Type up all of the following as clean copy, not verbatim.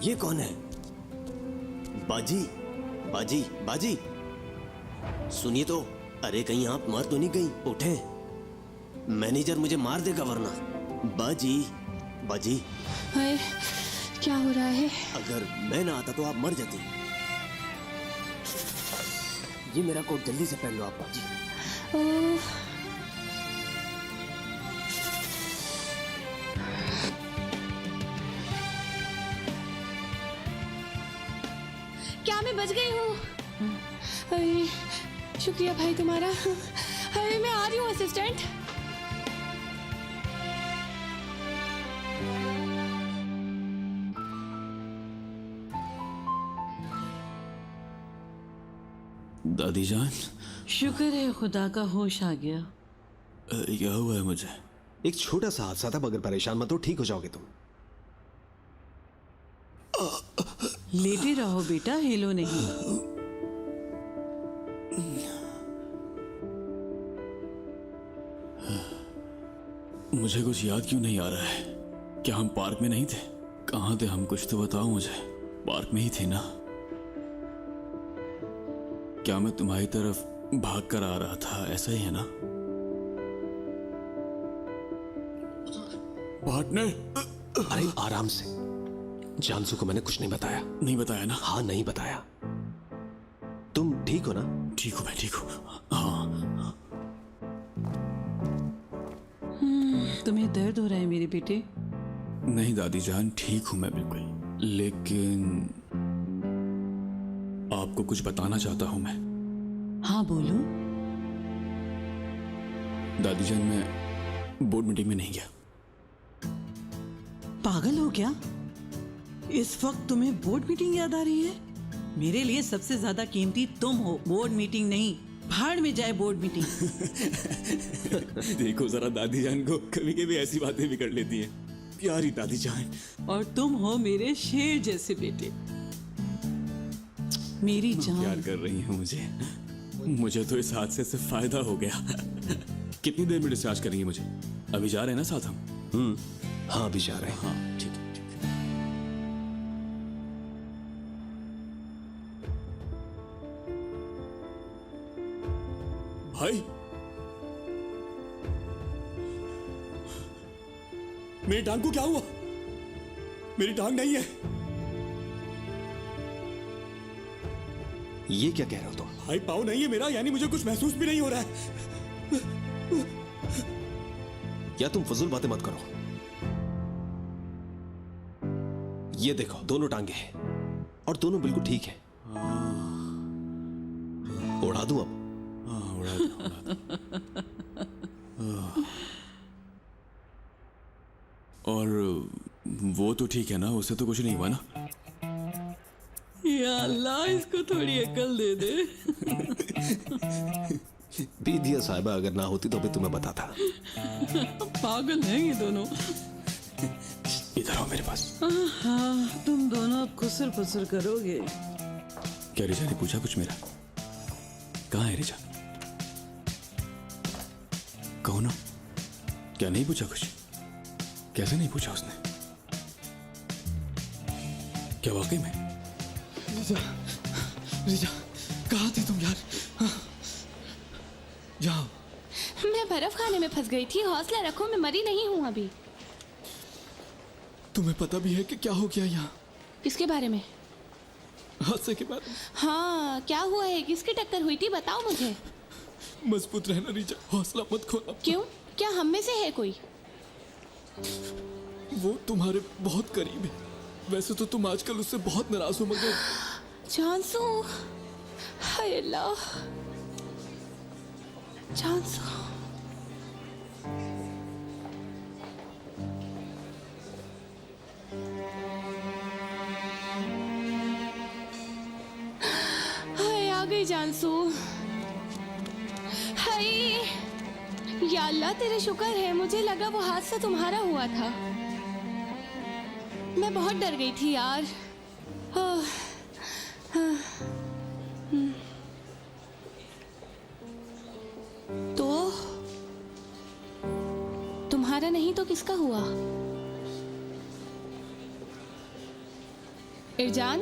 ये कौन है? बाजी, बाजी, बाजी, सुनिए तो। अरे कहीं आप मर तो नहीं गई? उठे, मैनेजर मुझे मार देगा वरना। बाजी, बाजी। हाय, क्या हो रहा है? अगर मैं ना आता तो आप मर जाती। ये मेरा कोट जल्दी से पहन लो आप बाजी। ओह, क्या मैं बच गई हूँ? अरे शुक्रिया भाई तुम्हारा। अरे मैं आ रही हूँ असिस्टेंट। दादी जान, शुक्र है खुदा का होश आ गया। क्या हुआ है मुझे? एक छोटा सा हादसा था, मगर परेशान मत हो, ठीक हो जाओगे तुम। लेटे रहो बेटा, हिलो नहीं। मुझे कुछ याद क्यों नहीं आ रहा है? क्या हम पार्क में नहीं थे? कहाँ थे हम? कुछ तो बताओ मुझे। पार्क में ही थे ना? क्या मैं तुम्हारी तरफ भाग कर आ रहा था? ऐसा ही है ना पार्टनर? अरे आराम से, जानसू को मैंने कुछ नहीं बताया। नहीं बताया ना? हाँ नहीं बताया। तुम ठीक हो ना? ठीक हूँ, मैं ठीक हूँ। हाँ। तुम्हें दर्द हो रहा है मेरे बेटे? नहीं दादी जान, ठीक हूँ मैं बिल्कुल। लेकिन आपको कुछ बताना चाहता हूँ मैं। हाँ बोलो। दादी जान, मैं बोर्ड मीटिंग में नहीं गया। पागल हो क्या? इस वक्त तुम्हें बोर्ड मीटिंग याद आ रही है? मेरे लिए सबसे ज्यादा कीमती तुम हो, बोर्ड मीटिंग नहीं। भाड़ में जाए बोर्ड मीटिंग। देखो जरा दादी जान को, कभी कभी ऐसी बातें भी कर लेती है। प्यारी दादी जान। और तुम हो मेरे शेर जैसे बेटे, मेरी प्यार जान। कर रही है मुझे तो इस हादसे से फायदा हो गया। कितनी देर में डिस्चार्ज करेंगे मुझे? अभी जा रहे हैं ना साथ हम? हाँ अभी जा रहे हैं। हाँ ठीक है, ठीक है। भाई, मेरी टांग को क्या हुआ? मेरी टांग नहीं है। ये क्या कह रहे हो तुम? भाई पाँव नहीं है मेरा, यानी मुझे कुछ महसूस भी नहीं हो रहा है। या तुम फजूल बातें मत करो। ये देखो, दोनों टांगे हैं और दोनों बिल्कुल ठीक है। उड़ा दूं अब? हाँ, उड़ा दो। और वो तो ठीक है ना, उससे तो कुछ नहीं हुआ ना? या अल्लाह, इसको थोड़ी अकल दे दे। दीदिया साहिबा अगर ना होती तो भी तुम्हें बताता। पागल हैं ये दोनों। इधर आओ मेरे पास। हाँ, तुम दोनों अब खुसर फुसर करोगे। क्या रिजा ने पूछा कुछ मेरा? कहाँ है रिजा? कहो ना, क्या नहीं पूछा कुछ? कैसे नहीं पूछा उसने? क्या वाकई में? रिजा, रिजा, कहाँ थी तुम यार? जाओ। मैं बर्फ खाने में फंस गई थी। हौसला रखो, मैं मरी नहीं हूँ अभी। तुम्हें पता भी है कि क्या हो गया यहाँ? किसके बारे में? हादसे के बारे में। हाँ, क्या हुआ है? किसकी टक्कर हुई थी? बताओ मुझे। मजबूत रहना रिजा, हौसला मत खोना। क्यों? क्या हम में से है कोई? वो तुम्हारे बहुत करीब है। वैसे तो तुम आजकल उससे बहुत नाराज हो, मगर जानसू, हाय अल्लाह, जानसू। हाय, आ गई जानसू। हाय, या अल्लाह तेरे शुक्र है, मुझे लगा वो हादसा तुम्हारा हुआ था। मैं बहुत डर गई थी यार। तो तुम्हारा नहीं तो किसका हुआ? इरजान,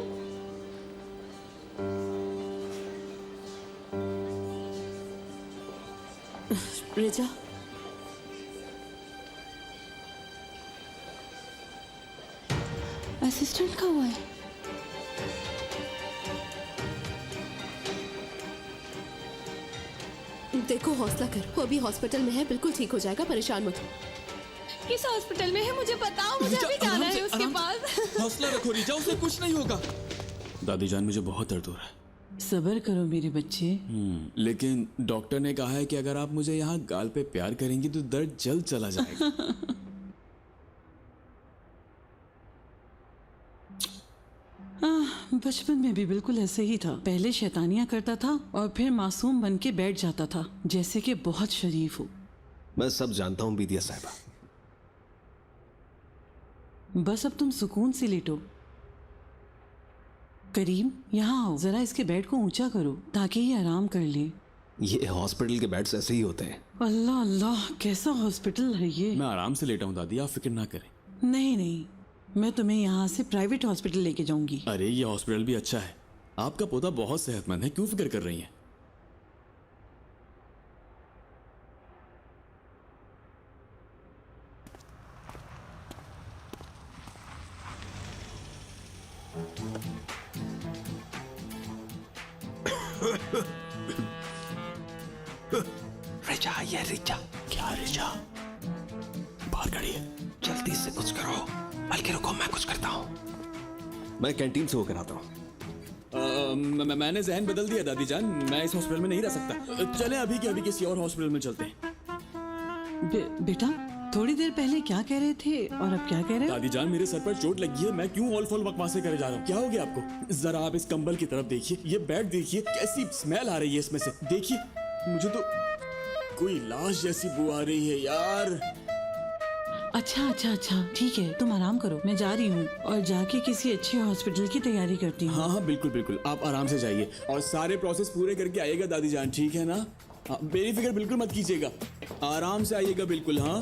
रिचा, असिस्टेंट का हुआ है। देखो हौसला कर, वो अभी हॉस्पिटल में है, बिल्कुल ठीक हो जाएगा, परेशान मत हो। किस हॉस्पिटल में है मुझे बताओ, मुझे रिचा, अभी जाना आराम है से, उसके आराम पास। हौसला रखो रिचा, उसे कुछ नहीं होगा। दादी जान मुझे बहुत दर्द हो रहा है। सब्र करो मेरे बच्चे। लेकिन डॉक्टर ने कहा है कि अगर आप मुझे यहाँ गाल पे प्यार करेंगी तो दर्द जल्द चला जाएगा। बचपन में भी बिल्कुल ऐसे ही था। पहले शैतानियां करता था और फिर मासूम बन के बैठ जाता था, जैसे कि बहुत शरीफ हो। मैं सब जानता हूँ बिदिया साहिबा। बस अब तुम सुकून से लेटो। करीम, यहाँ आओ, जरा इसके बेड को ऊंचा करो ताकि ये आराम कर ले। ये हॉस्पिटल के बेड्स ऐसे ही होते हैं। अल्लाह अल्लाह, कैसा हॉस्पिटल है ये। मैं आराम से लेटा हूँ दादी, आप फिक्र ना करें। नहीं नहीं, मैं तुम्हें यहाँ से प्राइवेट हॉस्पिटल लेके जाऊंगी। अरे ये हॉस्पिटल भी अच्छा है, आपका पोता बहुत सेहतमंद है, क्यों फिक्र कर रही हैं? रिचा, ये रिचा। क्या रिचा? बाहर खड़ी है। जल्दी से कुछ करो, बल्कि रुको मैं कुछ करता हूँ। मैं कैंटीन से होकर आता हूँ। मैंने जहन बदल दिया दादी जान, मैं इस हॉस्पिटल में नहीं रह सकता। चलें अभी के अभी किसी और हॉस्पिटल में चलते हैं। बेटा, थोड़ी देर पहले क्या कह रहे थे और अब क्या कह रहे हो? दादी जान मेरे सर पर चोट लगी है, मैं क्यों ऑल फॉल बकवासे करे जा रहा हूँ? क्या हो गया आपको? जरा आप इस कंबल की तरफ देखिए, ये बेड देखिए, कैसी स्मेल आ रही है इसमें से। देखिए, मुझे तो कोई लाश जैसी बू आ रही है यार। अच्छा अच्छा अच्छा, ठीक है, तुम आराम करो, मैं जा रही हूँ और जाके किसी अच्छे हॉस्पिटल की तैयारी करती हूँ। हाँ हाँ बिल्कुल बिल्कुल, आप आराम से जाइए और सारे प्रोसेस पूरे करके आइएगा दादी जान, ठीक है ना? हाँ, मेरी फिक्र बिल्कुल मत कीजिएगा, आराम से आइएगा बिल्कुल। हाँ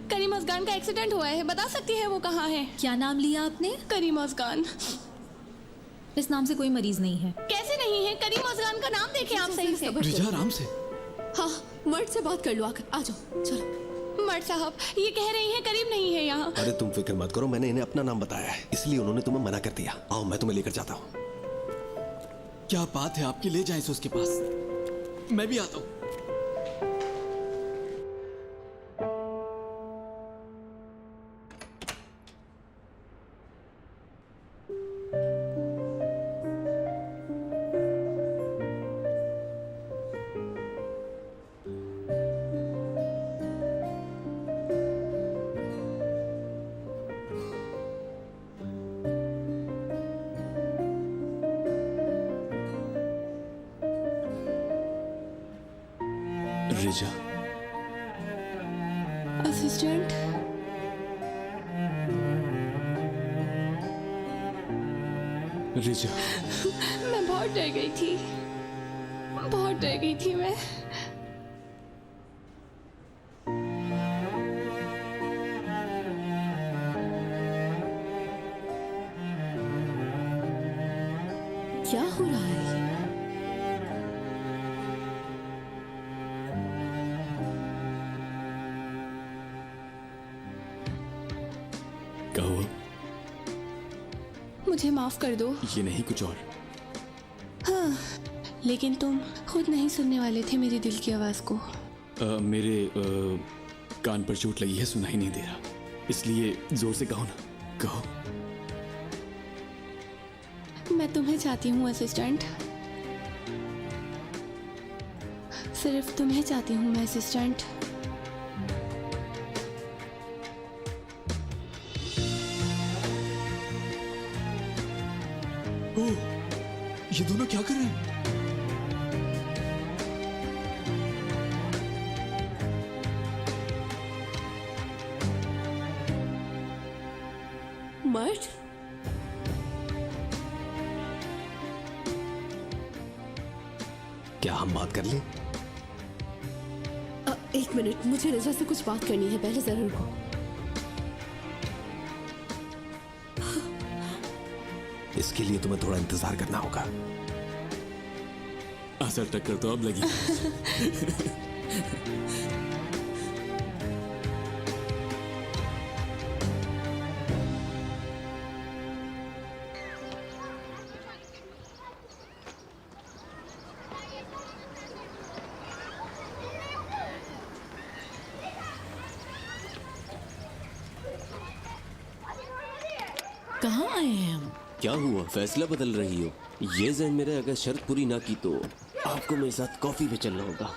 करीम अफगान का एक्सीडेंट हुआ है, बता सकती है वो कहाँ है? क्या नाम लिया आपने? करीम अफगान। इस नाम से कोई मरीज नहीं है। कैसे नहीं है? करीम अफगान का नाम देखें आप सही से। रिचा आराम से। हाँ, मर्द से बात कर लो आकर, आ जाओ, चलो। मर्द साहब, ये कह रही हैं करीम नहीं है यहाँ। अरे तुम फिक्र मत करो, मैंने इन्हें अपना नाम बताया है, इसलिए उन्होंने तुम्हें मना कर दिया। आओ मैं तुम्हें लेकर जाता हूँ। क्या बात है आपकी, ले जाएं इसे उसके पास। मैं भी आता हूँ। रिचा, असिस्टेंट, रिचा, मैं बहुत डर गई थी, बहुत डर गई थी मैं। क्या हो रहा है? कहो। मुझे माफ कर दो। ये नहीं कुछ और। हाँ, लेकिन तुम खुद नहीं सुनने वाले थे मेरे दिल की आवाज को। मेरे कान पर चोट लगी है, सुनाई नहीं दे रहा, इसलिए जोर से कहो ना, कहो। मैं तुम्हें चाहती हूँ असिस्टेंट, सिर्फ तुम्हें चाहती हूँ मैं असिस्टेंट। ओह, ये दोनों क्या कर रहे हैं? मर्द? क्या हम बात कर लें? एक मिनट, मुझे रिजा से कुछ बात करनी है, पहले जरा रुको। इसके लिए तुम्हें थोड़ा इंतजार करना होगा। असल टक्कर तो अब लगी। कहाँ आए हैं हम? क्या हुआ, फैसला बदल रही हो? ये जहन मेरा, अगर शर्त पूरी ना की तो आपको मेरे साथ कॉफी पे चलना होगा।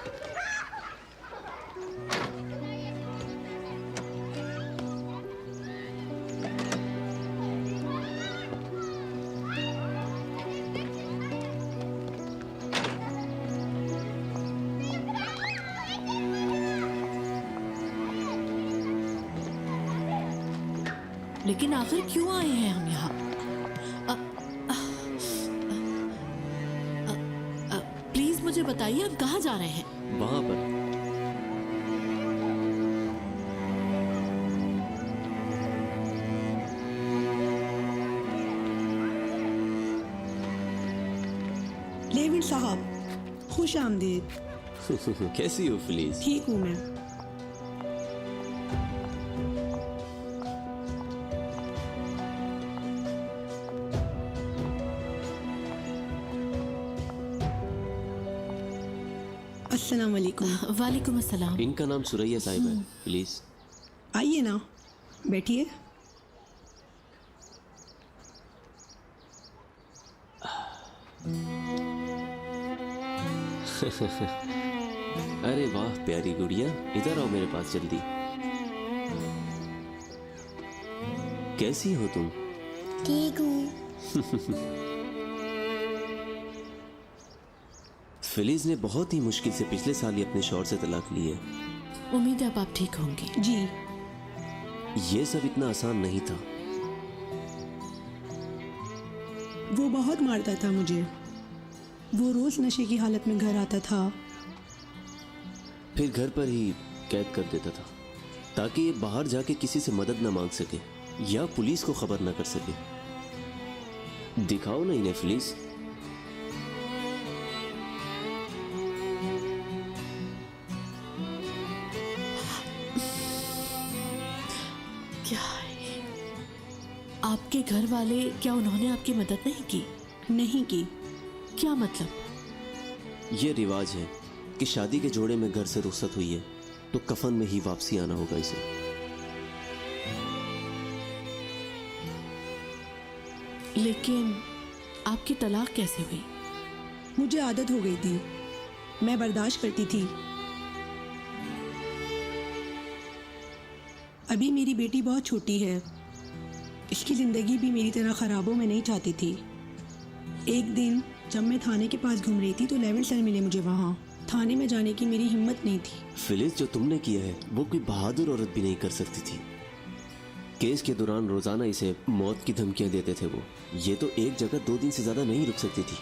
लेकिन आखिर क्यों आए हैं हम यहाँ? प्लीज मुझे बताइए, आप कहाँ जा रहे हैं? वहां पर लेविन साहब, खुश आमदीद। कैसी हो फिलिस? ठीक हूँ मैं। अस्सलाम वालेकुम। वालेकुम अस्सलाम। इनका नाम सुरैया साहिब है। प्लीज आइए ना, बैठिए। अरे वाह प्यारी गुड़िया, इधर आओ मेरे पास जल्दी। कैसी हो तुम? ठीक हूँ। फिलिस ने बहुत ही मुश्किल से पिछले साल ही अपने शौहर से तलाक ली है। उम्मीद है अब आप ठीक होंगे। जी। ये सब इतना आसान नहीं था। वो बहुत मारता था मुझे। वो रोज नशे की हालत में घर आता था। फिर घर पर ही कैद कर देता था ताकि ये बाहर जाके किसी से मदद न मांग सके या पुलिस को खबर न कर सके। दिखाओ ना इन्हें फिलिस। क्या है? आपके घर वाले, क्या उन्होंने आपकी मदद नहीं की? नहीं की। क्या मतलब? ये रिवाज है कि शादी के जोड़े में घर से रुखसत हुई है तो कफन में ही वापसी आना होगा इसे। लेकिन आपकी तलाक कैसे हुई? मुझे आदत हो गई थी, मैं बर्दाश्त करती थी। अभी मेरी बेटी बहुत छोटी है, इसकी ज़िंदगी भी मेरी तरह ख़राबों में नहीं चाहती थी। एक दिन जब मैं थाने के पास घूम रही थी तो लेविन सर मिले मुझे वहाँ। थाने में जाने की मेरी हिम्मत नहीं थी। फिलिस, जो तुमने किया है वो कोई बहादुर औरत भी नहीं कर सकती थी। केस के दौरान रोजाना इसे मौत की धमकियां देते थे वो। ये तो एक जगह 2 दिन से ज्यादा नहीं रुक सकती थी,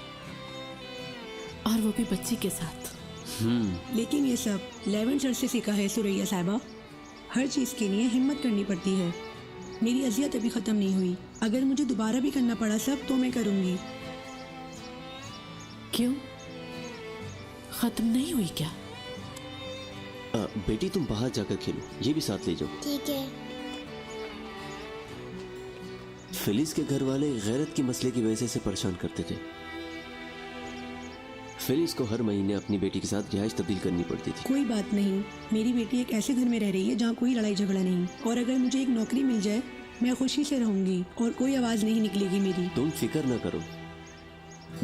और वो भी बच्ची के साथ। लेकिन ये सब लेविन सर से सीखा है सुरैया साहिबा। हर चीज़ के लिए हिम्मत करनी पड़ती है। मेरी अजियत अभी ख़त्म नहीं हुई। अगर मुझे दोबारा भी करना पड़ा सब तो मैं करूँगी। क्यों, खत्म नहीं हुई क्या? बेटी तुम बाहर जाकर खेलो, ये भी साथ ले जाओ। ठीक है। फिलिस के घर वाले गैरत के मसले की वजह से परेशान करते थे। फिलिस को हर महीने अपनी बेटी के साथ रिहाइश तब्दील करनी पड़ती थी। कोई बात नहीं, मेरी बेटी एक ऐसे घर में रह रही है जहाँ कोई लड़ाई झगड़ा नहीं। और अगर मुझे एक नौकरी मिल जाए मैं खुशी से रहूँगी और कोई आवाज़ नहीं निकलेगी मेरी। तुम फिक्र ना करो,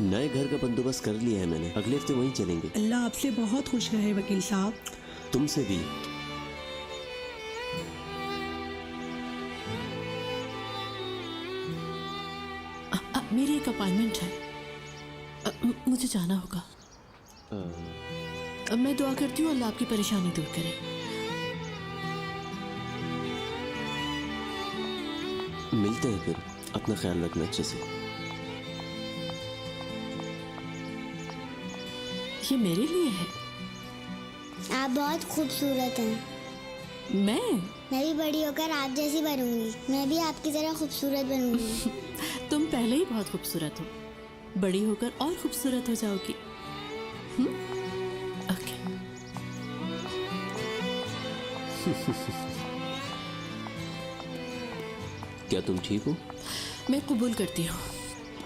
नए घर का बंदोबस्त कर लिया है मैंने। अगले हफ्ते वहीं चलेंगे। अल्लाह आपसे बहुत खुश रहे वकील साहब। तुमसे भी। मेरी एक अपॉइंटमेंट है, मुझे जाना होगा। मैं दुआ करती हूँ अल्लाह आपकी परेशानी दूर करे। मिलते हैं फिर, अपना ख्याल रखना अच्छे से। ये मेरे लिए है? आप बहुत खूबसूरत हैं। मैं भी बड़ी होकर आप जैसी बनूंगी। मैं भी आपकी तरह खूबसूरत बनूंगी। तुम पहले ही बहुत खूबसूरत हो, बड़ी होकर और खूबसूरत हो जाओगी। ओके। क्या तुम ठीक हो? मैं कबूल करती हूँ।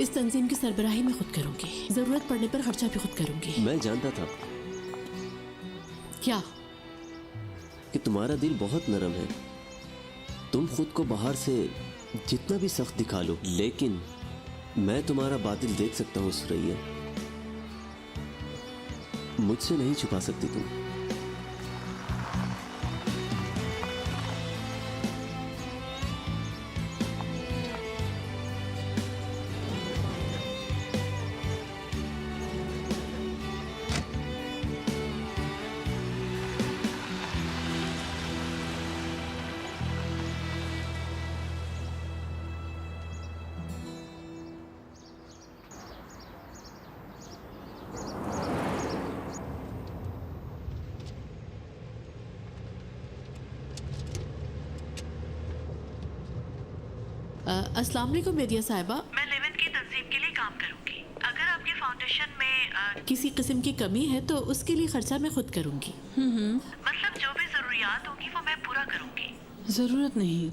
इस तंजीम की सरबराही मैं खुद करूंगी। जरूरत पड़ने पर खर्चा भी खुद करूंगी। मैं जानता था क्या? कि तुम्हारा दिल बहुत नरम है। तुम खुद को बाहर से जितना भी सख्त दिखा लो, लेकिन मैं तुम्हारा बातिल देख सकता हूँ सुरैया। मुझसे नहीं छुपा सकती तुम। अस्सलाम वालेकुम बेदिया साहिबा। मैं लेवन की तंजीम के लिए काम करूंगी। अगर आपके फाउंडेशन में किसी किस्म की कमी है तो उसके लिए खर्चा मैं खुद करूंगी। मतलब जो भी जरूरियात होगी वो मैं पूरा करूंगी। जरूरत नहीं।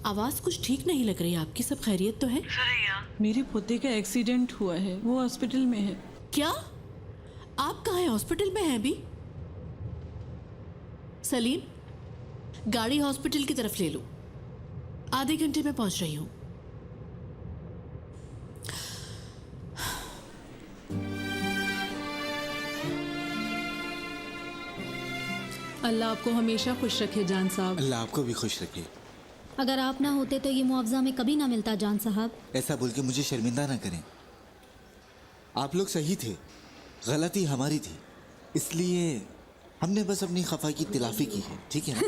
आवाज कुछ ठीक नहीं लग रही आपकी। सब खैरियत तो है? सुरैया, मेरे पोते का एक्सीडेंट हुआ है, वो हॉस्पिटल में है। क्या? आप कहाँ हैं? हॉस्पिटल में हैं अभी? सलीम, गाड़ी हॉस्पिटल की तरफ ले लो। आधे घंटे में पहुंच रही हूँ। अल्लाह आपको हमेशा खुश रखे जान साहब। अल्लाह आपको भी खुश रखे। अगर आप ना होते तो ये मुआवजा में कभी ना मिलता जान साहब। ऐसा बोल के मुझे शर्मिंदा ना करें। आप लोग सही थे, गलती हमारी थी, इसलिए हमने बस अपनी खफा की तिलाफी की है, ठीक है ना?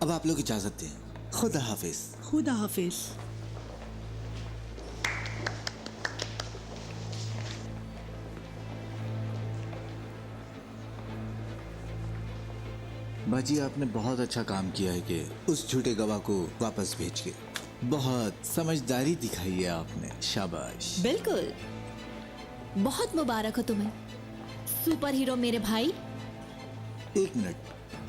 अब आप लोग इजाजत दें। खुदा हाफिज। खुदा हाफिज। बाजी, आपने बहुत अच्छा काम किया है कि उस झूठे गवाह को वापस भेज के। बहुत समझदारी दिखाई है आपने, शाबाश। बिल्कुल, बहुत मुबारक हो तुम्हें सुपर हीरो मेरे भाई। एक मिनट,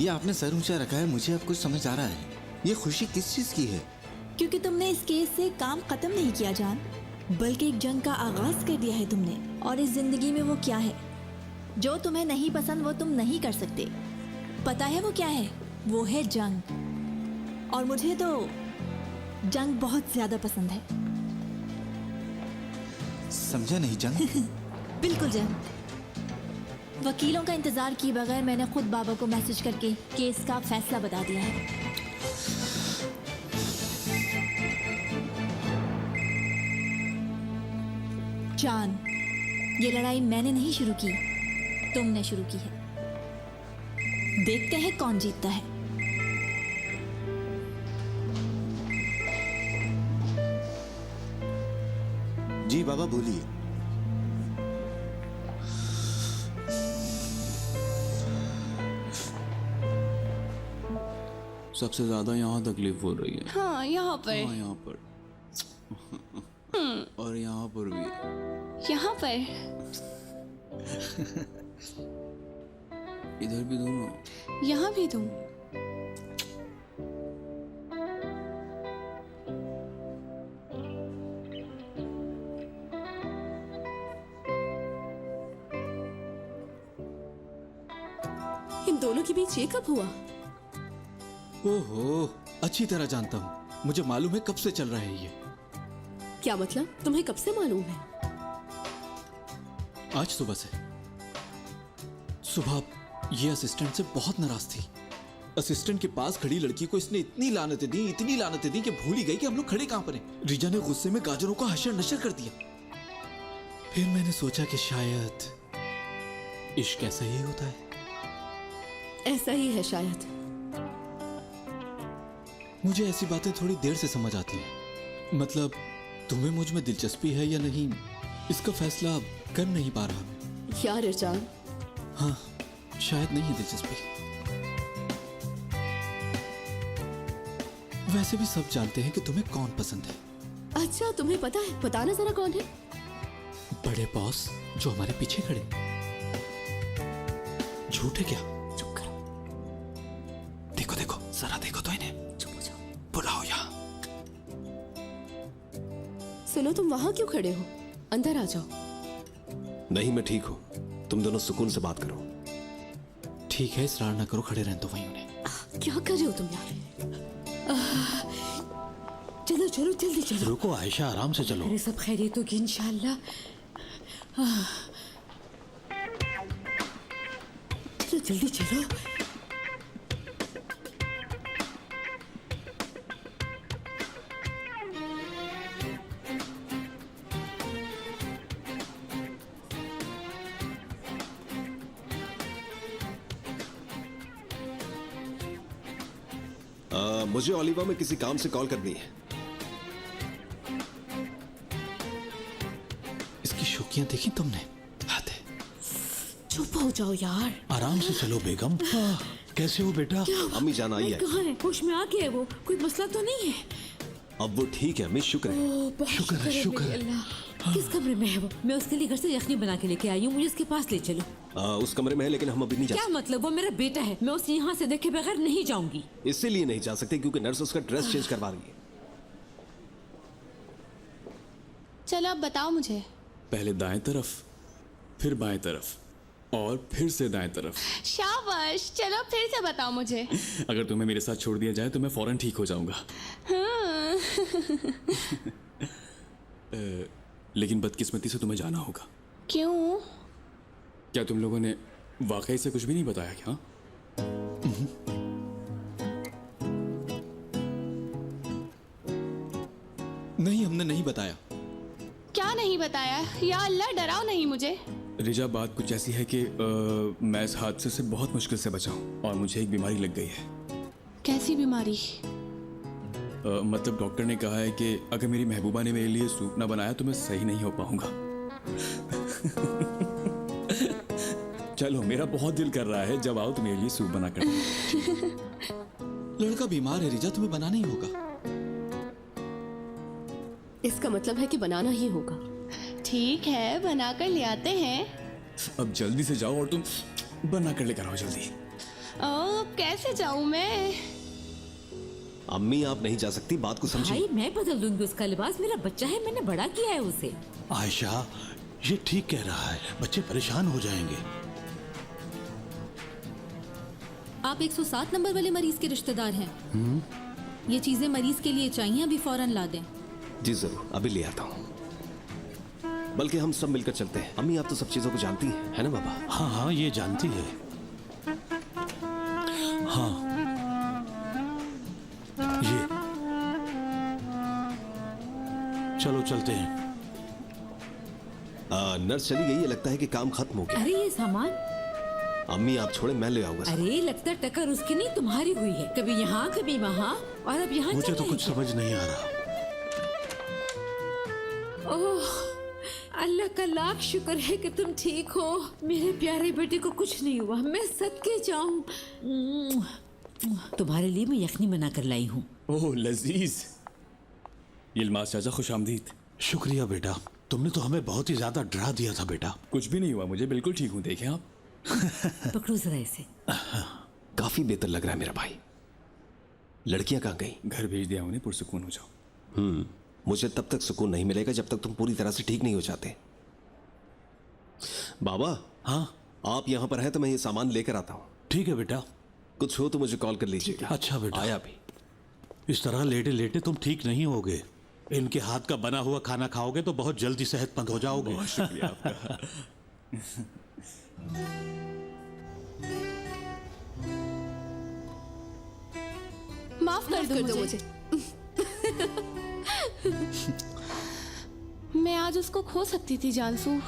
ये आपने सर ऊंचा रखा है, मुझे अब कुछ समझ आ रहा है। ये खुशी किस चीज की है? क्योंकि तुमने इस केस से काम खत्म नहीं किया जान, बल्कि एक जंग का आगाज कर दिया है तुमने। और इस जिंदगी में वो क्या है जो तुम्हें नहीं पसंद, वो तुम नहीं कर सकते। पता है वो क्या है? वो है जंग। और मुझे तो जंग बहुत ज्यादा पसंद है। समझा नहीं? जंग? बिल्कुल जंग। वकीलों का इंतजार किए बगैर मैंने खुद बाबा को मैसेज करके केस का फैसला बता दिया है। जान, ये लड़ाई मैंने नहीं शुरू की, तुमने शुरू की है। देखते हैं कौन जीतता है। जी बाबा, बोलिए। सबसे ज्यादा यहाँ तकलीफ हो रही है। हाँ, यहाँ पर। हाँ, यहाँ पर। और यहाँ पर भी। यहाँ पर। इधर भी दोनों। यहाँ भी तुम। इन दोनों के बीच ये कब हुआ? ओहो, अच्छी तरह जानता हूँ। मुझे मालूम है कब से चल रहा है ये। क्या मतलब? तुम्हें कब से मालूम है? आज सुबह से। सुबह ये असिस्टेंट से बहुत नाराज थी। असिस्टेंट के पास खड़ी लड़की को इसने इतनी लानतें दी कि भूल ही गई कि हम लोग खड़े कहां पर हैं। रिजा ने गुस्से में गाजरों का हशर नशर कर दिया। फिर मैंने सोचा कि शायद इश्क ऐसा ही होता है। ऐसा ही है शायद। मुझे ऐसी बातें थोड़ी देर से समझ आती हैं। मतलब तुम्हें मुझ में दिलचस्पी है या नहीं इसका फैसला कर नहीं पा रहा मैं। यार इरजान, हाँ, शायद नहीं है दिलचस्पी। वैसे भी सब जानते हैं कि तुम्हें कौन पसंद है। अच्छा तुम्हें पता है? बताना जरा कौन है? बड़े बॉस जो हमारे पीछे खड़े। झूठ है क्या? चुप करो। देखो देखो, जरा देखो तो इन्हें। चुप हो जाओ। बुलाओ यहाँ। सुनो, तुम वहां क्यों खड़े हो? अंदर आ जाओ। नहीं, मैं ठीक हूँ। तुम दोनों सुकून से बात करो। ठीक है, इसरार ना करो, खड़े रहने दो वहीं उन्हें। क्या कर रहे हो तुम यार? चलो चलो जल्दी चलो। रुको आयशा, आराम से चलो। अरे सब खैरियत होगी इंशाल्लाह। चलो जल्दी चलो। मुझे ओलिवा में किसी काम से कॉल करनी है। इसकी शौकियां देखी तुमने? हाथ है। चुप हो जाओ यार। आराम से चलो बेगम। कैसे हो बेटा? अम्मी जान आई है। कहाँ है? होश में आ गया है वो? कोई मसला तो नहीं है? अब वो ठीक है अम्मी, शुक्र है। बहुत शुक्र है, शुक्र है। अल्लाह। किस कमरे में है वो? मैं उसके लिए घर से यखनी बना के लेके आई हूँ, मुझे उसके पास ले चलो। उस कमरे में है, लेकिन हम अभी नहीं जा क्या मतलब? वो मेरा बेटा है, मैं उसे यहाँ से देखे बगैर नहीं जाऊंगी। सकते। इसीलिए नहीं जा सकते क्योंकि नर्स उसका ड्रेस चेंज करवा रही है। चलो अब बताओ मुझे। पहले दाएं तरफ, फिर बाएं तरफ और फिर से दाएं तरफ। शाबाश, चलो फिर से बताओ मुझे। अगर तुम्हें मेरे साथ छोड़ दिया जाए तो मैं फौरन ठीक हो जाऊंगा। हाँ। लेकिन बदकिस्मती से तुम्हें जाना होगा। क्यों? क्या तुम लोगों ने वाकई से कुछ भी नहीं बताया क्या? नहीं, हमने नहीं बताया। क्या नहीं बताया? या अल्लाह, डराओ नहीं मुझे। रिजा, बात कुछ ऐसी है कि मैं इस हादसे से बहुत मुश्किल से बचा हूँ और मुझे एक बीमारी लग गई है। कैसी बीमारी? मतलब डॉक्टर ने कहा है कि अगर मेरी महबूबा ने मेरे लिए सूप ना बनाया तो मैं सही नहीं हो पाऊंगा। चलो, मेरा बहुत दिल कर रहा है, जब आओ तो मेरे लिए सूप बना कर। लड़का बीमार है रिजा, तुम्हें बनाना ही होगा। इसका मतलब है कि बनाना ही होगा। ठीक है, बना कर ले आते हैं। अब जल्दी से जाओ और तुम बना कर लेकर आओ जल्दी। अब कैसे जाऊं मैं? अम्मी आप नहीं जा सकती, बात को समझिए। भाई मैं बदल दूंगी उसका लिबास, मेरा बच्चा है, मैंने बड़ा किया है उसे। आयशा, ये ठीक कह रहा है, बच्चे परेशान हो जाएंगे। आप 107 नंबर वाले मरीज के रिश्तेदार हैं? ये चीजें मरीज के लिए चाहिए, अभी फौरन ला दें। जी जरूर, अभी ले आता हूँ। बल्कि हम सब मिलकर चलते हैं। अम्मी आप तो सब चीजों को जानती हैं, है ना बाबा? हाँ हाँ, ये जानती है। हाँ, ये चलो चलते हैं। नर्स चली गई है, लगता है कि काम खत्म हो गया। अरे ये सामान? अम्मी आप छोड़े, मैं ले आऊंगा। अरे लगता है टक्कर उसकी नहीं तुम्हारी हुई है, कभी यहाँ कभी वहाँ, और अब यहाँ मुझे चल तो रही कुछ है। समझ नहीं आ रहा। ओह, अल्लाह का लाख शुक्र है कि तुम ठीक हो। मेरे प्यारे बेटे को कुछ नहीं हुआ, मैं सदके जाऊं। तुम्हारे लिए मैं यखनी बना कर लाई हूँ। ओह लजीज। यिल्माज चाचा, खुश आमदीद। शुक्रिया बेटा, तुमने तो हमें बहुत ही ज्यादा डरा दिया था बेटा। कुछ भी नहीं हुआ, मुझे बिल्कुल ठीक हूँ, देखें आप। पकड़ो जरा इसे। काफी बेहतर लग रहा है मेरा भाई। लड़कियां कहाँ गई? घर भेज दिया उन्हें, पुरसुकून हो जाओ। मुझे तब तक सुकून नहीं मिलेगा जब तक तुम पूरी तरह से ठीक नहीं हो जाते। बाबा, हाँ, आप यहाँ पर हैं तो मैं ये सामान लेकर आता हूँ। ठीक है बेटा। कुछ हो तो मुझे कॉल कर लीजिएगा। अच्छा बेटा। आया भी। इस तरह लेटे लेटे तुम ठीक नहीं होगे। इनके हाथ का बना हुआ खाना खाओगे तो बहुत जल्दी सेहतमंद हो जाओगे। बहुत शुक्रिया आपका। माफ कर दो मुझे। मैं आज उसको खो सकती थी जानसू।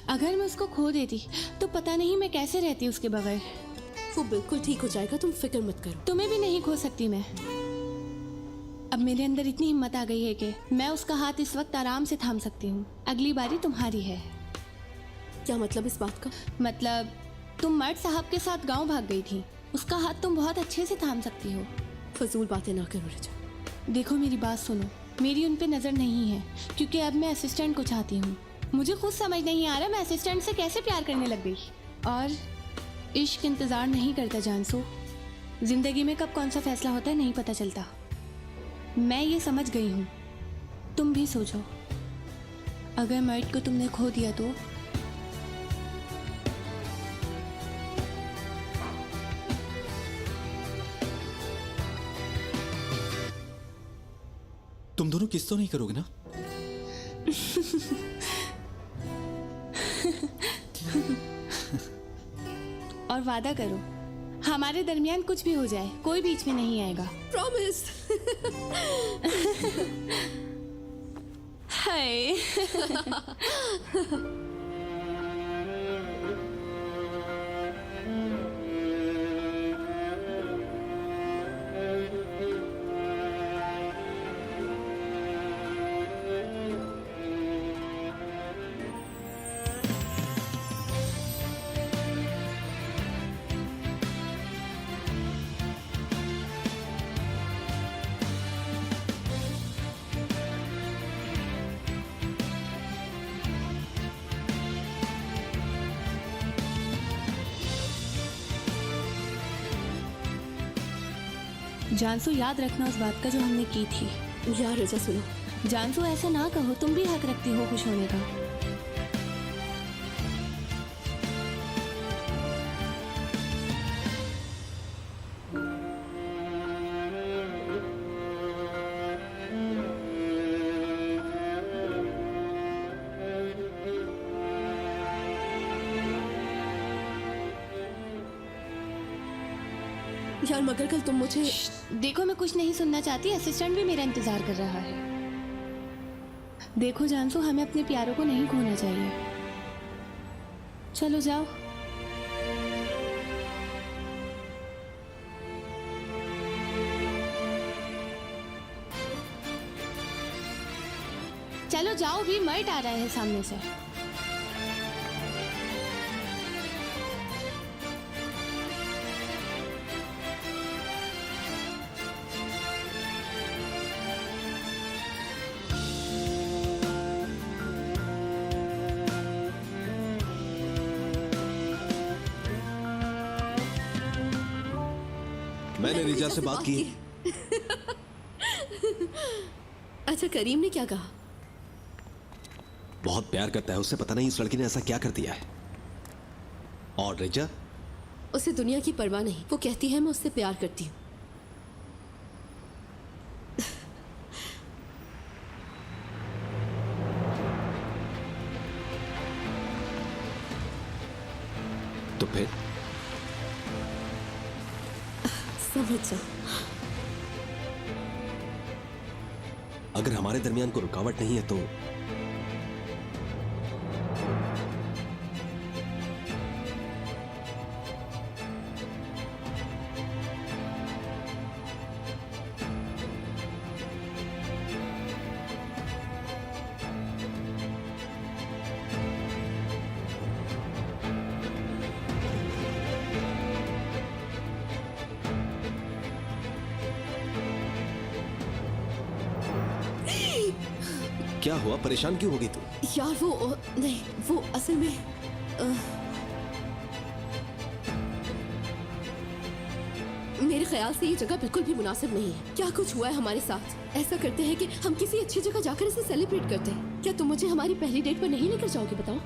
अगर मैं उसको खो देती तो पता नहीं मैं कैसे रहती उसके बगैर। वो बिल्कुल ठीक हो जाएगा, तुम फिक्र मत करो। तुम्हें भी नहीं खो सकती मैं। अब मेरे अंदर इतनी हिम्मत आ गई है कि मैं उसका हाथ इस वक्त आराम से थाम सकती हूँ। अगली बारी तुम्हारी है। क्या मतलब इस बात का? मतलब तुम मर्द साहब के साथ गांव भाग गई थी, उसका हाथ तुम बहुत अच्छे से थाम सकती हो। फजूल बातें ना करो रिचा। देखो मेरी बात सुनो, मेरी उन पे नज़र नहीं है क्योंकि अब मैं असिस्टेंट को चाहती हूँ। मुझे खुद समझ नहीं आ रहा मैं असिस्टेंट से कैसे प्यार करने लग गई। और इश्क इंतज़ार नहीं करता जानसू, जिंदगी में कब कौन सा फैसला होता है नहीं पता चलता। मैं ये समझ गई हूँ, तुम भी सोचो, अगर मर्द को तुमने खो दिया तो? तुम दोनों किस तो नहीं करोगे ना? और वादा करो हमारे दरमियान कुछ भी हो जाए कोई बीच में नहीं आएगा। प्रॉमिस। हाय। जानसू याद रखना उस बात का जो हमने की थी। यार रजा सुनो। जानसू ऐसे ना कहो, तुम भी हक रखती हो खुश होने का। यार मगर कल तुम मुझे। देखो मैं कुछ नहीं सुनना चाहती, असिस्टेंट भी मेरा इंतजार कर रहा है। देखो जानसू, हमें अपने प्यारों को नहीं खोना चाहिए। चलो जाओ। चलो जाओ भी, मर्द आ रहा है सामने से। मैंने रिजा से बात की। अच्छा करीम ने क्या कहा? बहुत प्यार करता है उससे, पता नहीं इस लड़की ने ऐसा क्या कर दिया है। और रिजा? उसे दुनिया की परवाह नहीं, वो कहती है मैं उससे प्यार करती हूँ। तो फिर समझ जाओ। अगर हमारे दरमियान कोई रुकावट नहीं है तो क्या हुआ? परेशान क्यों हो गई तू? यार वो नहीं, वो असल में मेरे ख्याल से ये जगह बिल्कुल भी मुनासिब नहीं है। क्या कुछ हुआ है हमारे साथ? ऐसा करते हैं कि हम किसी अच्छी जगह जाकर इसे सेलिब्रेट करते हैं। क्या तुम मुझे हमारी पहली डेट पर नहीं लेकर जाओगे? बताओ।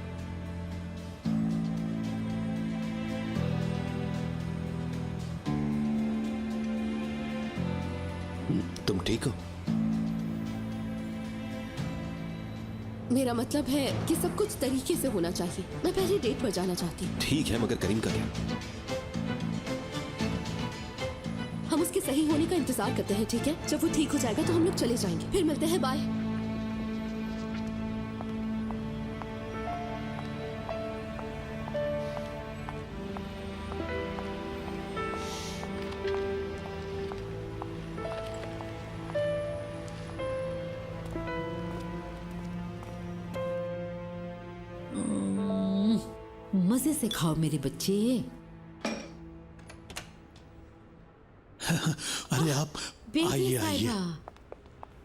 तुम ठीक हो? मेरा मतलब है कि सब कुछ तरीके से होना चाहिए। मैं पहली डेट पर जाना चाहती हूँ। ठीक है, मगर करीम का क्या? हम उसके सही होने का इंतजार करते हैं, ठीक है? जब वो ठीक हो जाएगा तो हम लोग चले जाएंगे। फिर मिलते हैं, बाय। मजे से खाओ मेरे बच्चे। अरे आप आइए आइए।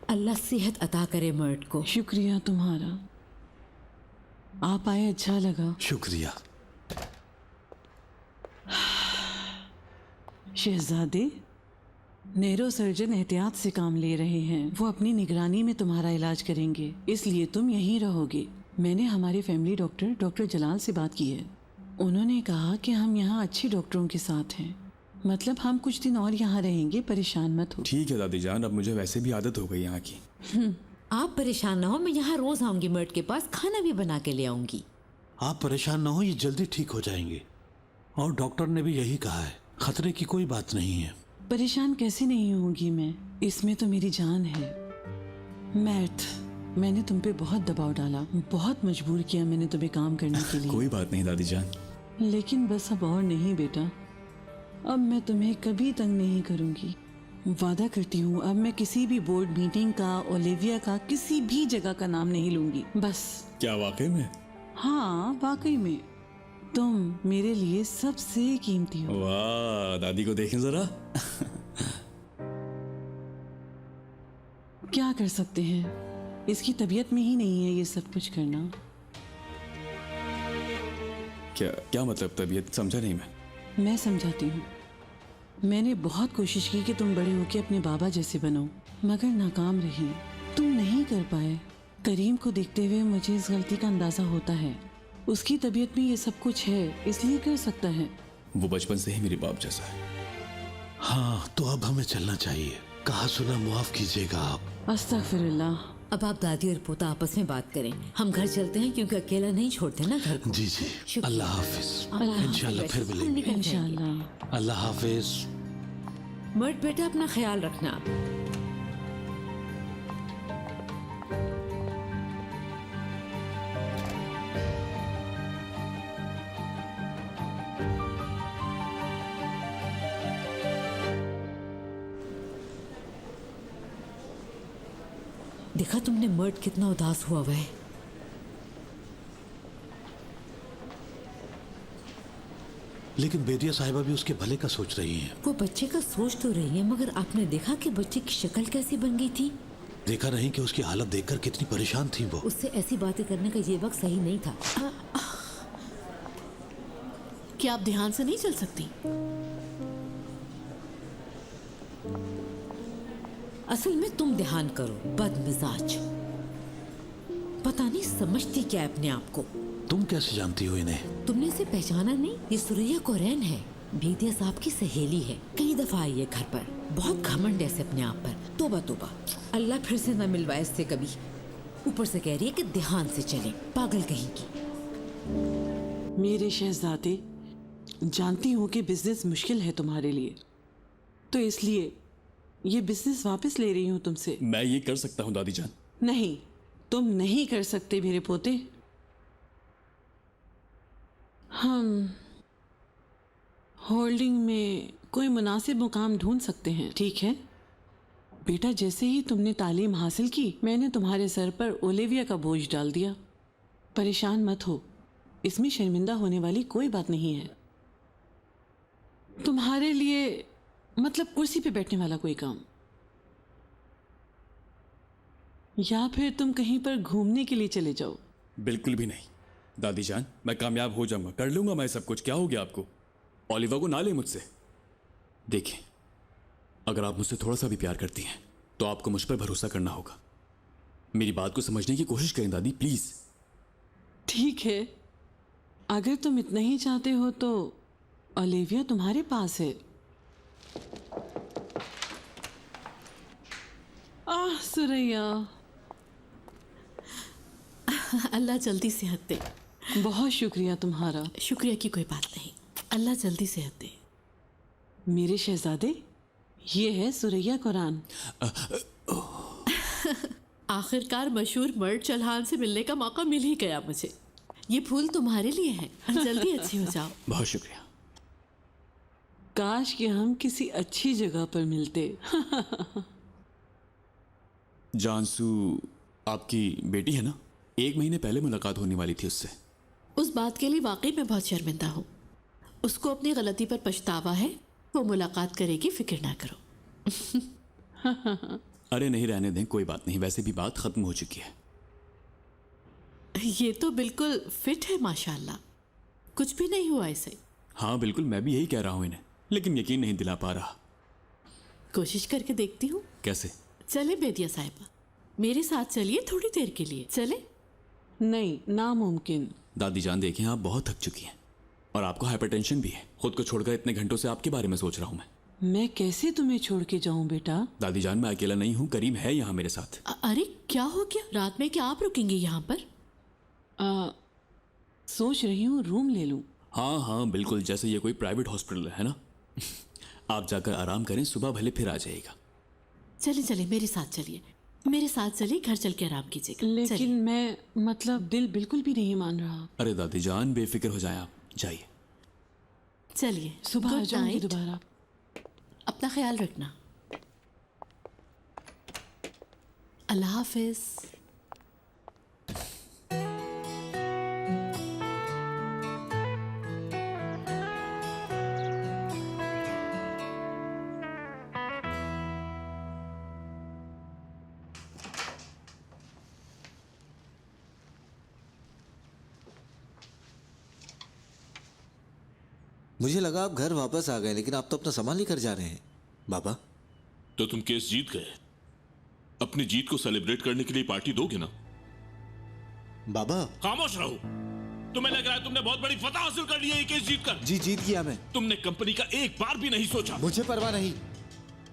अल्लाह सेहत अता करे मर्द को। शुक्रिया तुम्हारा, आप आए अच्छा लगा। शुक्रिया। शहजादे, नेरो सर्जन एहतियात से काम ले रहे हैं। वो अपनी निगरानी में तुम्हारा इलाज करेंगे, इसलिए तुम यहीं रहोगे। मैंने हमारे फैमिली डॉक्टर जलाल से बात की है। उन्होंने कहा कि हम यहाँ अच्छे डॉक्टरों के साथ हैं, मतलब हम कुछ दिन और यहाँ रहेंगे, परेशान मत हो। ठीक है दादी जान, अब मुझे वैसे भी आदत हो गई यहाँ की। आप परेशान ना हो, मैं यहाँ रोज आऊंगी मर्द के पास, खाना भी बना के ले आऊंगी। आप परेशान ना हो, ये जल्दी ठीक हो जाएंगे। और डॉक्टर ने भी यही कहा है, खतरे की कोई बात नहीं है। परेशान कैसे नहीं होंगी मैं, इसमें तो मेरी जान है। मैथ, मैंने तुम पे बहुत दबाव डाला, बहुत मजबूर किया मैंने तुम्हें काम करने के लिए। कोई बात नहीं दादी जान। लेकिन बस अब और नहीं बेटा, अब मैं तुम्हें कभी तंग नहीं करूंगी। वादा करती हूँ, अब मैं किसी भी बोर्ड मीटिंग का, ओलिविया का, किसी भी जगह का नाम नहीं लूंगी। बस। क्या वाकई में? हाँ वाकई में, तुम मेरे लिए सबसे कीमती हो। वाह, दादी को देखें जरा। क्या कर सकते हैं, इसकी तबीयत में ही नहीं है ये सब कुछ करना। क्या मतलब तबीयत? समझा नहीं मैं समझाती हूँ। मैंने बहुत कोशिश की कि तुम बड़े होके अपने बाबा जैसे बनो, मगर नाकाम रही। तुम नहीं कर पाए। करीम को देखते हुए मुझे इस गलती का अंदाजा होता है। उसकी तबीयत में ये सब कुछ है, इसलिए कर सकता है। वो बचपन से ही मेरे बाप जैसा है। हाँ, तो अब हमें चलना चाहिए। कहा सुना माफ कीजिएगा आप। अस्तगफिरुल्लाह। अब आप दादी और पोता आपस में बात करें, हम घर चलते हैं क्योंकि अकेला नहीं छोड़ते ना घर को। जी जी, अल्लाह हाफिज। इंशाल्लाह फिर मिलेंगे। इंशाल्लाह। अल्लाह हाफिज। मर्द बेटा अपना ख्याल रखना। देखा तुमने मर्द कितना उदास हुआ हुआ है। लेकिन बेदिया साहिबा भी उसके भले का सोच रही हैं। वो बच्चे का सोच तो रही है, मगर आपने देखा कि बच्चे की शक्ल कैसी बन गई थी? देखा नहीं कि उसकी हालत देखकर कितनी परेशान थी वो। उससे ऐसी बातें करने का ये वक्त सही नहीं था। क्या आप ध्यान से नहीं चल सकती? असल में तुम ध्यान करो, बदमिजाज। पता नहीं समझती क्या है अपने आप को। तुम कैसे जानती हो इन्हें? तुमने इसे पहचाना नहीं? ये सुरैया कोरैन है, बेदिया साहब की सहेली है। कई दफा आई है घर पर, बहुत घमंड है अपने आप पर। तोबा तोबा, अल्लाह फिर से न मिलवाए इससे कभी। ऊपर से कह रही है कि ध्यान से चले, पागल कहीं की। मेरे शहजादे, जानती हूँ कि बिजनेस मुश्किल है तुम्हारे लिए, तो इसलिए ये बिजनेस वापस ले रही हूँ तुमसे। मैं ये कर सकता हूँ दादी जान। नहीं, तुम नहीं कर सकते मेरे पोते। हम होल्डिंग में कोई मुनासिब मुकाम ढूंढ सकते हैं, ठीक है बेटा? जैसे ही तुमने तालीम हासिल की, मैंने तुम्हारे सर पर ओलिविया का बोझ डाल दिया। परेशान मत हो, इसमें शर्मिंदा होने वाली कोई बात नहीं है। तुम्हारे लिए मतलब कुर्सी पे बैठने वाला कोई काम, या फिर तुम कहीं पर घूमने के लिए चले जाओ। बिल्कुल भी नहीं दादी जान, मैं कामयाब हो जाऊंगा, कर लूंगा मैं सब कुछ। क्या हो गया आपको? ओलिवा को ना ले मुझसे। देखिए, अगर आप मुझसे थोड़ा सा भी प्यार करती हैं तो आपको मुझ पर भरोसा करना होगा। मेरी बात को समझने की कोशिश करें दादी, प्लीज। ठीक है, अगर तुम इतना ही चाहते हो तो ओलिविया तुम्हारे पास है। आह सुरैया, अल्लाह जल्दी सेहत दे। बहुत शुक्रिया तुम्हारा। शुक्रिया की कोई बात नहीं, अल्लाह जल्दी सेहत दे। मेरे शहजादे, ये है सुरैया कुरान। आखिरकार मशहूर मर्द चल्हान से मिलने का मौका मिल ही गया मुझे। ये फूल तुम्हारे लिए है, जल्दी अच्छी हो जाओ। बहुत शुक्रिया। काश कि हम किसी अच्छी जगह पर मिलते। जानसू आपकी बेटी है ना? 1 महीने पहले मुलाकात होने वाली थी उससे। उस बात के लिए वाकई मैं बहुत शर्मिंदा हूँ। उसको अपनी गलती पर पछतावा है, वो मुलाकात करेगी, फिक्र ना करो। अरे नहीं, रहने दें, कोई बात नहीं, वैसे भी बात खत्म हो चुकी है। ये तो बिल्कुल फिट है माशाल्लाह, कुछ भी नहीं हुआ इसे। हाँ बिल्कुल, मैं भी यही कह रहा हूँ इन्हें, लेकिन यकीन नहीं दिला पा रहा। कोशिश करके देखती हूँ। कैसे? चले बेदिया साहिबा, मेरे साथ चलिए थोड़ी देर के लिए। चले? नहीं, नामुमकिन। दादी जान देखें, आप बहुत थक चुकी हैं और आपको हाइपरटेंशन भी है। खुद को छोड़कर इतने घंटों से आपके बारे में सोच रहा हूँ मैं कैसे तुम्हें छोड़ के जाऊं बेटा? दादी जान, मैं अकेला नहीं हूँ, करीम है यहाँ मेरे साथ। अरे क्या हो गया? रात में क्या आप रुकेंगे यहाँ पर? सोच रही हूँ रूम ले लूं। हाँ हाँ बिल्कुल, जैसे ये कोई प्राइवेट हॉस्पिटल है ना। आप जाकर आराम करें, सुबह भले फिर आ जाएगा। चले चले, मेरे साथ चलिए, मेरे साथ चलिए, घर चल के आराम कीजिएगा। लेकिन मैं मतलब दिल बिल्कुल भी नहीं मान रहा। अरे दादी जान, बेफिक्र हो जाएं आप, जाइए। चलिए, सुबह आ जाऊंगी दोबारा। अपना ख्याल रखना। अल्लाह हाफिज। मुझे लगा आप घर वापस आ गए, लेकिन आप तो अपना सामान लेकर जा रहे हैं। बाबा, तो तुम केस जीत गए, अपनी जीत को सेलिब्रेट करने के लिए पार्टी दोगे ना? बाबा खामोश रहो। तुम्हें लग रहा है तुमने बहुत बड़ी फतह हासिल कर ली है ये केस जीतकर? जी, जीत गया मैं। तुमने कंपनी का एक बार भी नहीं सोचा? मुझे परवाह नहीं,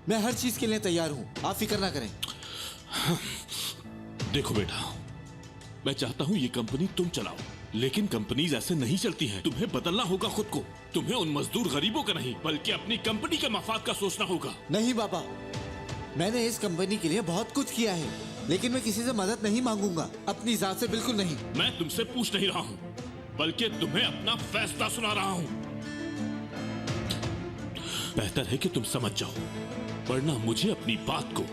मैं हर चीज के लिए तैयार हूं, आप फिक्र ना करें। देखो बेटा, मैं चाहता हूं ये कंपनी तुम चलाओ, लेकिन कंपनीज ऐसे नहीं चलती हैं। तुम्हें बदलना होगा खुद को। तुम्हें उन मजदूर गरीबों का नहीं, बल्कि अपनी कंपनी के मफाद का सोचना होगा। नहीं बाबा, मैंने इस कंपनी के लिए बहुत कुछ किया है, लेकिन मैं किसी से मदद नहीं मांगूंगा, अपनी जात से बिल्कुल नहीं। मैं तुमसे पूछ नहीं रहा हूँ, बल्कि तुम्हें अपना फैसला सुना रहा हूँ। बेहतर है कि तुम समझ जाओ, वरना मुझे अपनी बात को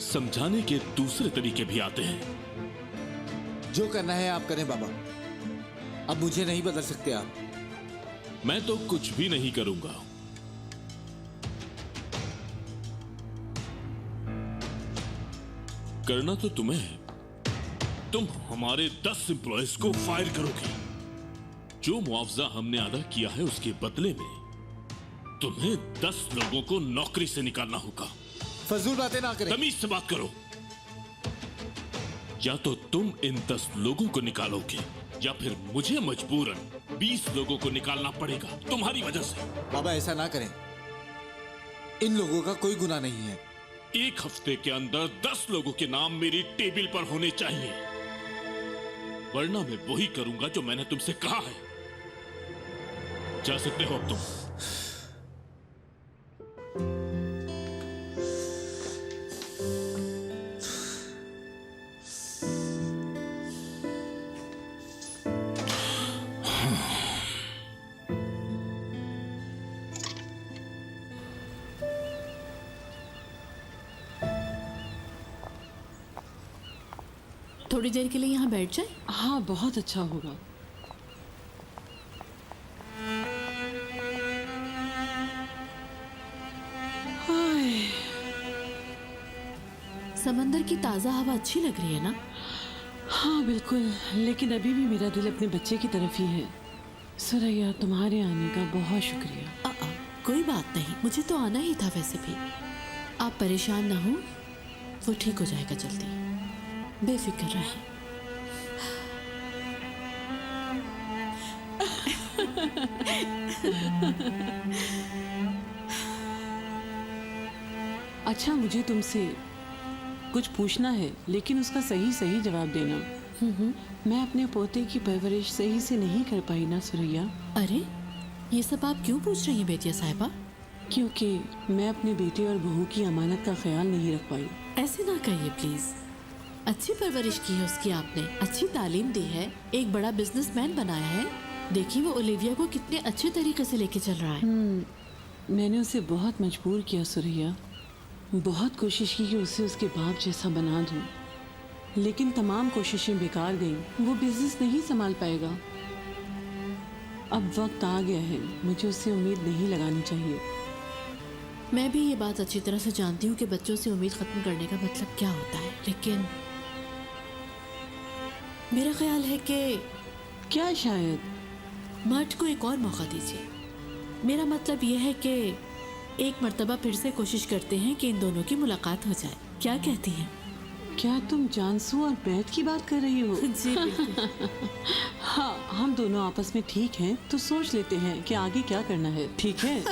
समझाने के दूसरे तरीके भी आते हैं। जो करना है आप करें बाबा, अब मुझे नहीं बदल सकते आप। मैं तो कुछ भी नहीं करूंगा। करना तो तुम्हें है। तुम हमारे 10 एम्प्लॉयज को फायर करोगे। जो मुआवजा हमने अदा किया है उसके बदले में तुम्हें 10 लोगों को नौकरी से निकालना होगा। फजूल बातें ना करें। तमीज से बात करो। या तो तुम इन 10 लोगों को निकालोगे, या फिर मुझे मजबूरन 20 लोगों को निकालना पड़ेगा तुम्हारी वजह से। बाबा ऐसा ना करें, इन लोगों का कोई गुनाह नहीं है। एक हफ्ते के अंदर 10 लोगों के नाम मेरी टेबल पर होने चाहिए, वरना मैं वही करूंगा जो मैंने तुमसे कहा है। जा सकते हो अब तुम। थोड़ी देर के लिए यहाँ बैठ जाए? हाँ, बहुत अच्छा होगा। समंदर की ताज़ा हवा अच्छी लग रही है ना? हाँ बिल्कुल, लेकिन अभी भी मेरा दिल अपने बच्चे की तरफ ही है। सुरैया, तुम्हारे आने का बहुत शुक्रिया। कोई बात नहीं, मुझे तो आना ही था वैसे भी। आप परेशान ना हो, वो ठीक हो जाएगा जल्दी, बेफिक्र रहें। अच्छा, मुझे तुमसे कुछ पूछना है, लेकिन उसका सही सही जवाब देना। मैं अपने पोते की परवरिश सही से नहीं कर पाई ना सुरैया। अरे, ये सब आप क्यों पूछ रही हैं बेटिया साहिबा? क्योंकि मैं अपने बेटे और बहू की अमानत का ख्याल नहीं रख पाई। ऐसे ना कहिए प्लीज। अच्छी परवरिश की है उसकी आपने, अच्छी तालीम दी है, एक बड़ा बिजनेसमैन बनाया है। देखिए वो ओलिविया को कितने अच्छे तरीके से लेके चल रहा है। मैंने उसे बहुत मजबूर किया सुरैया, बहुत कोशिश की कि उसे उसके बाप जैसा बना दूं, लेकिन तमाम कोशिशें बेकार गईं। वो बिजनेस नहीं संभाल पाएगा। अब वक्त आ गया है, मुझे उससे उम्मीद नहीं लगानी चाहिए। मैं भी ये बात अच्छी तरह से जानती हूँ कि बच्चों से उम्मीद खत्म करने का मतलब क्या होता है, लेकिन मेरा ख्याल है कि क्या शायद मर्द को एक और मौका दीजिए। मेरा मतलब यह है कि एक मर्तबा फिर से कोशिश करते हैं कि इन दोनों की मुलाकात हो जाए। क्या कहती हैं? क्या तुम जानसू और बैत की बात कर रही हो? जी बिल्कुल। हाँ, हम दोनों आपस में ठीक हैं तो सोच लेते हैं कि आगे क्या करना है, ठीक है?